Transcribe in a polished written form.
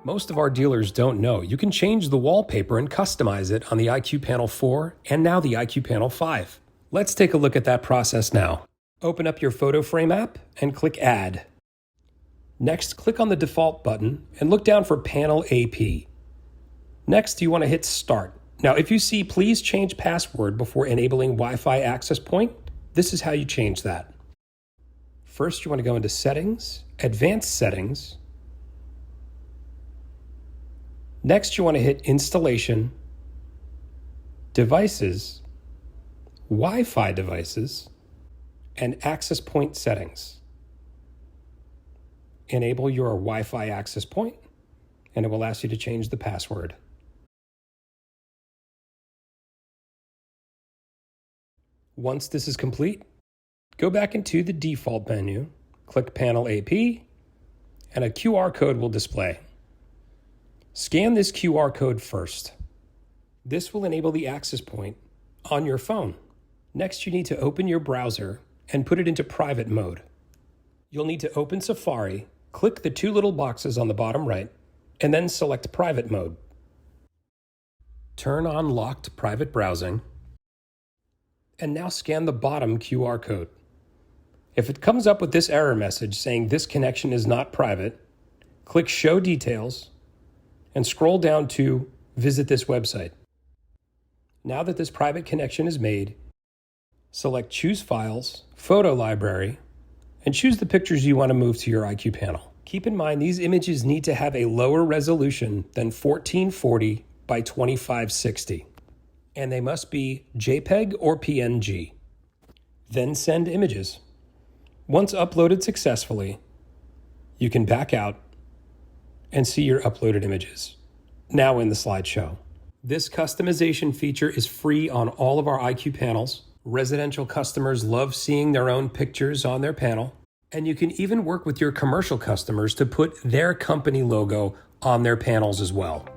Most of our dealers don't know you can change the wallpaper and customize it on the IQ Panel 4 and now the IQ Panel 5. Let's take a look at that process now. Open up your photo frame app and click Add. Next, click on the Default button and look down for Panel AP. Next, you want to hit Start. Now, if you see Please Change Password before enabling Wi-Fi access point, this is how you change that. First, you want to go into Settings, Advanced Settings. Next, you want to hit Installation, Devices, Wi-Fi Devices, and Access Point Settings. Enable your Wi-Fi access point, and it will ask you to change the password. Once this is complete, go back into the default menu, click Panel AP, and a QR code will display. Scan this QR code first. This will enable the access point on your phone. Next, you need to open your browser and put it into private mode. You'll need to open Safari, click the two little boxes on the bottom right, and then select private mode. Turn on locked private browsing, and now scan the bottom QR code. If it comes up with this error message saying this connection is not private, click Show Details and scroll down to Visit this website. Now that this private connection is made, select Choose Files, Photo Library, and choose the pictures you want to move to your IQ panel. Keep in mind these images need to have a lower resolution than 1440 by 2560, and they must be JPEG or PNG. Then send images. Once uploaded successfully, you can back out and see your uploaded images, now in the slideshow. This customization feature is free on all of our IQ panels. Residential customers love seeing their own pictures on their panel, and you can even work with your commercial customers to put their company logo on their panels as well.